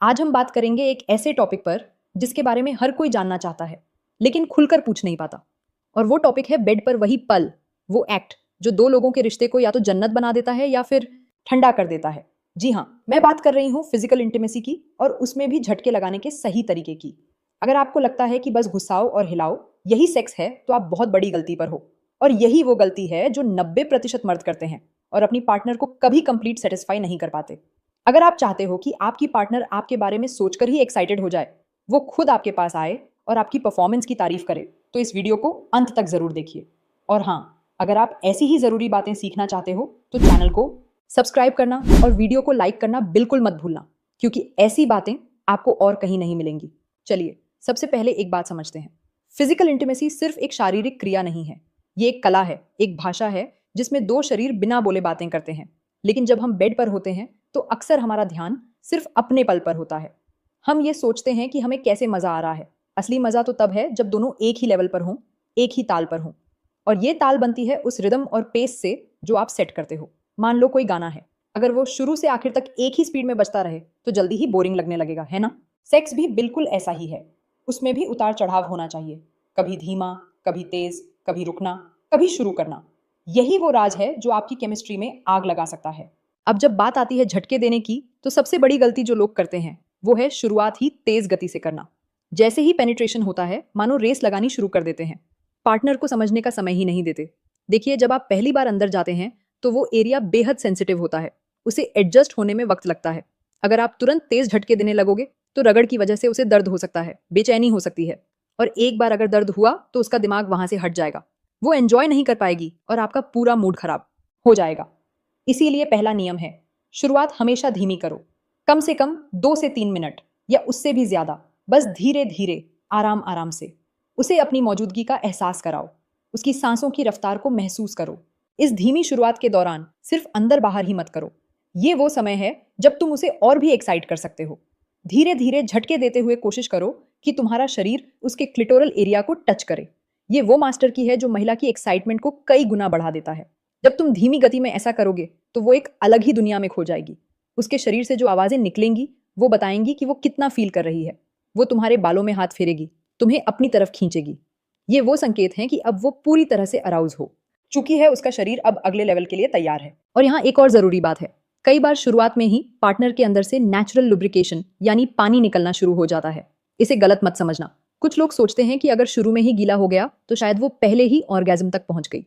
आज हम बात करेंगे एक ऐसे टॉपिक पर जिसके बारे में हर कोई जानना चाहता है लेकिन खुलकर पूछ नहीं पाता। और वो टॉपिक है बेड पर वही पल, वो एक्ट जो दो लोगों के रिश्ते को या तो जन्नत बना देता है या फिर ठंडा कर देता है। जी हाँ, मैं बात कर रही हूँ फिजिकल इंटीमेसी की, और उसमें भी झटके लगाने के सही तरीके की। अगर आपको लगता है कि बस घुसाओ और हिलाओ यही सेक्स है तो आप बहुत बड़ी गलती पर हो। और यही वो गलती है जो 90% मर्द करते हैं और अपनी पार्टनर को कभी कंप्लीट सेटिस्फाई नहीं कर पाते। अगर आप चाहते हो कि आपकी पार्टनर आपके बारे में सोचकर ही एक्साइटेड हो जाए, वो खुद आपके पास आए और आपकी परफॉर्मेंस की तारीफ करे, तो इस वीडियो को अंत तक जरूर देखिए। और हाँ, अगर आप ऐसी ही जरूरी बातें सीखना चाहते हो तो चैनल को सब्सक्राइब करना और वीडियो को लाइक करना बिल्कुल मत भूलना, क्योंकि ऐसी बातें आपको और कहीं नहीं मिलेंगी। चलिए सबसे पहले एक बात समझते हैं। फिजिकल इंटीमेसी सिर्फ एक शारीरिक क्रिया नहीं है, ये एक कला है, एक भाषा है जिसमें दो शरीर बिना बोले बातें करते हैं। लेकिन जब हम बेड पर होते हैं तो अक्सर हमारा ध्यान सिर्फ अपने पल पर होता है। हम ये सोचते हैं कि हमें कैसे मजा आ रहा है। असली मजा तो तब है जब दोनों एक ही लेवल पर हों, एक ही ताल पर हों। और ये ताल बनती है उस रिदम और पेस से जो आप सेट करते हो। मान लो कोई गाना है, अगर वो शुरू से आखिर तक एक ही स्पीड में बजता रहे तो जल्दी ही बोरिंग लगने लगेगा, है ना? सेक्स भी बिल्कुल ऐसा ही है। उसमें भी उतार चढ़ाव होना चाहिए, कभी धीमा, कभी तेज, कभी रुकना, कभी शुरू करना। यही वो राज है जो आपकी केमिस्ट्री में आग लगा सकता है। अब जब बात आती है झटके देने की, तो सबसे बड़ी गलती जो लोग करते हैं वो है शुरुआत ही तेज गति से करना। जैसे ही पेनिट्रेशन होता है मानो रेस लगानी शुरू कर देते हैं, पार्टनर को समझने का समय ही नहीं देते। देखिए, जब आप पहली बार अंदर जाते हैं तो वो एरिया बेहद सेंसिटिव होता है, उसे एडजस्ट होने में वक्त लगता है। अगर आप तुरंत तेज झटके देने लगोगे तो रगड़ की वजह से उसे दर्द हो सकता है, बेचैनी हो सकती है, और एक बार अगर दर्द हुआ तो उसका दिमाग वहां से हट जाएगा, वो एंजॉय नहीं कर पाएगी और आपका पूरा मूड खराब हो जाएगा। इसीलिए पहला नियम है, शुरुआत हमेशा धीमी करो, कम से कम 2 से 3 मिनट या उससे भी ज्यादा। बस धीरे धीरे, आराम आराम से उसे अपनी मौजूदगी का एहसास कराओ, उसकी सांसों की रफ्तार को महसूस करो। इस धीमी शुरुआत के दौरान सिर्फ अंदर बाहर ही मत करो, ये वो समय है जब तुम उसे और भी एक्साइट कर सकते हो। धीरे धीरे झटके देते हुए कोशिश करो कि तुम्हारा शरीर उसके क्लिटोरल एरिया को टच करे। ये वो मास्टर की है जो महिला की एक्साइटमेंट को कई गुना बढ़ा देता है। जब तुम धीमी गति में ऐसा करोगे तो वो एक अलग ही दुनिया में खो जाएगी। उसके शरीर से जो आवाजें निकलेंगी वो बताएंगी कि वो कितना फील कर रही है। वो तुम्हारे बालों में हाथ फेरेगी, तुम्हें अपनी तरफ खींचेगी। ये वो संकेत हैं कि अब वो पूरी तरह से अराउज हो चुकी है, उसका शरीर अब अगले लेवल के लिए तैयार है। और यहाँ एक और जरूरी बात है, कई बार शुरुआत में ही पार्टनर के अंदर से नेचुरल लुब्रिकेशन यानी पानी निकलना शुरू हो जाता है। इसे गलत मत समझना। कुछ लोग सोचते हैं कि अगर शुरू में ही गीला हो गया तो शायद वो पहले ही ऑर्गेज्म तक पहुंच गई।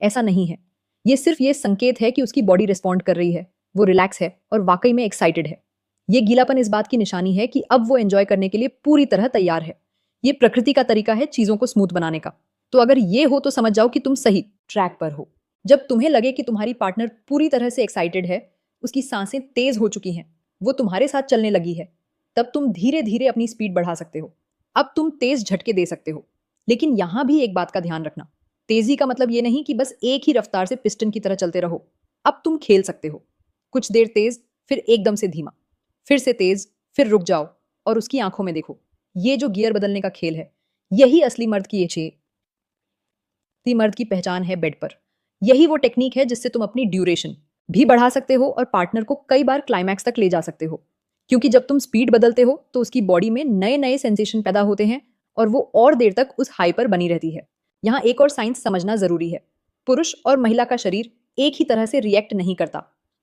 ऐसा नहीं है। ये सिर्फ ये संकेत है कि उसकी बॉडी रिस्पॉन्ड कर रही है, वो रिलैक्स है और वाकई में एक्साइटेड है। ये गीलापन इस बात की निशानी है कि अब वो एंजॉय करने के लिए पूरी तरह तैयार है। ये प्रकृति का तरीका है चीजों को स्मूथ बनाने का। तो अगर ये हो तो समझ जाओ कि तुम सही ट्रैक पर हो। जब तुम्हें लगे कि तुम्हारी पार्टनर पूरी तरह से एक्साइटेड है, उसकी सांसें तेज हो चुकी हैं, वो तुम्हारे साथ चलने लगी है, तब तुम धीरे धीरे अपनी स्पीड बढ़ा सकते हो। अब तुम तेज झटके दे सकते हो। लेकिन यहां भी एक बात का ध्यान रखना, तेजी का मतलब ये नहीं कि बस एक ही रफ्तार से पिस्टन की तरह चलते रहो। अब तुम खेल सकते हो, कुछ देर तेज, फिर एकदम से धीमा, फिर से तेज, फिर रुक जाओ और उसकी आंखों में देखो। ये जो गियर बदलने का खेल है, यही असली मर्द की पहचान है बेड पर। यही वो टेक्निक है जिससे तुम अपनी ड्यूरेशन भी बढ़ा सकते हो और पार्टनर को कई बार क्लाइमैक्स तक ले जा सकते हो। क्योंकि जब तुम स्पीड बदलते हो तो उसकी बॉडी में नए नए सेंसेशन पैदा होते हैं और वो और देर तक उस हाई पर बनी रहती है। यहाँ एक और साइंस समझना जरूरी है, पुरुष और महिला का शरीर एक ही तरह से रिएक्ट नहीं करता।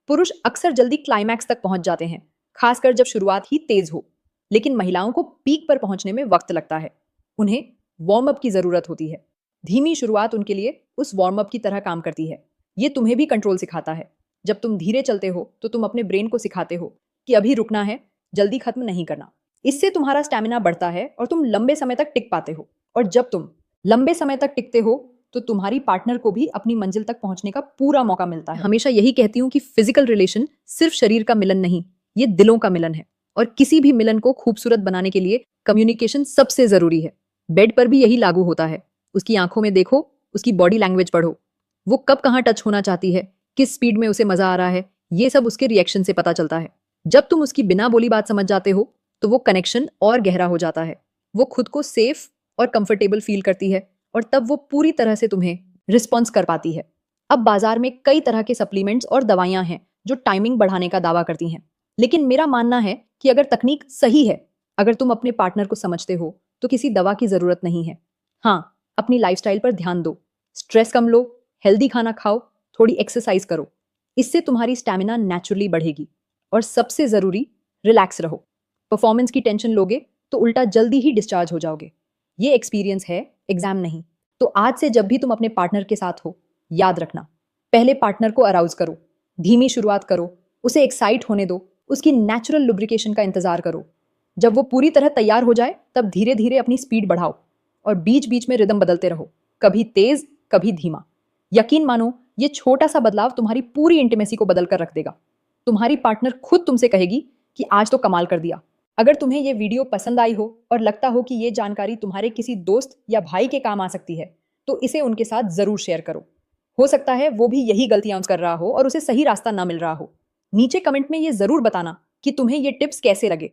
पुरुष अक्सर जल्दी क्लाइमैक्स तक पहुंच जाते हैं, खासकर जब शुरुआत ही तेज हो। लेकिन महिलाओं को पीक पर पहुंचने में वक्त लगता है। उन्हें वार्म अप की जरूरत होती है। धीमी शुरुआत उनके लिए उस वार्म अप की तरह काम करती है। ये तुम्हें भी कंट्रोल सिखाता है। जब तुम धीरे चलते हो तो तुम अपने ब्रेन को सिखाते हो कि अभी रुकना है, जल्दी खत्म नहीं करना। इससे तुम्हारा स्टैमिना बढ़ता है और तुम लंबे समय तक टिक पाते हो। और जब तुम लंबे समय तक टिकते हो तो तुम्हारी पार्टनर को भी अपनी मंजिल तक पहुंचने का पूरा मौका मिलता है। हमेशा यही कहती हूँ कि फिजिकल रिलेशन सिर्फ शरीर का मिलन नहीं, ये दिलों का मिलन है। और किसी भी मिलन को खूबसूरत बनाने के लिए कम्युनिकेशन सबसे जरूरी है। बेड पर भी यही लागू होता है। उसकी आंखों में देखो, उसकी बॉडी लैंग्वेज पढ़ो। वो कब कहाँ टच होना चाहती है, किस स्पीड में उसे मजा आ रहा है, ये सब उसके रिएक्शन से पता चलता है। जब तुम उसकी बिना बोली बात समझ जाते हो तो वो कनेक्शन और गहरा हो जाता है। वो खुद को सेफ और कंफर्टेबल फील करती है और तब वो पूरी तरह से तुम्हें रिस्पॉन्स कर पाती है। अब बाजार में कई तरह के सप्लीमेंट्स और दवाइयां हैं जो टाइमिंग बढ़ाने का दावा करती हैं, लेकिन मेरा मानना है कि अगर तकनीक सही है, अगर तुम अपने पार्टनर को समझते हो, तो किसी दवा की जरूरत नहीं है। हाँ, अपनी लाइफस्टाइल पर ध्यान दो, स्ट्रेस कम लो, हेल्दी खाना खाओ, थोड़ी एक्सरसाइज करो। इससे तुम्हारी स्टैमिना नेचुरली बढ़ेगी। और सबसे जरूरी, रिलैक्स रहो। परफॉर्मेंस की टेंशन लोगे तो उल्टा जल्दी ही डिस्चार्ज हो जाओगे। ये एक्सपीरियंस है, एग्जाम नहीं। तो आज से जब भी तुम अपने पार्टनर के साथ हो, याद रखना, पहले पार्टनर को अराउज करो, धीमी शुरुआत करो, उसे एक्साइट होने दो, उसकी नेचुरल लुब्रिकेशन का इंतजार करो। जब वो पूरी तरह तैयार हो जाए तब धीरे धीरे अपनी स्पीड बढ़ाओ और बीच बीच में रिदम बदलते रहो, कभी तेज कभी धीमा। यकीन मानो, ये छोटा सा बदलाव तुम्हारी पूरी इंटीमेसी को बदल कर रख देगा। तुम्हारी पार्टनर खुद तुमसे कहेगी कि आज तो कमाल कर दिया। अगर तुम्हें ये वीडियो पसंद आई हो और लगता हो कि ये जानकारी तुम्हारे किसी दोस्त या भाई के काम आ सकती है, तो इसे उनके साथ जरूर शेयर करो। हो सकता है वो भी यही गलतियां कर रहा हो और उसे सही रास्ता ना मिल रहा हो। नीचे कमेंट में ये जरूर बताना कि तुम्हें ये टिप्स कैसे लगे।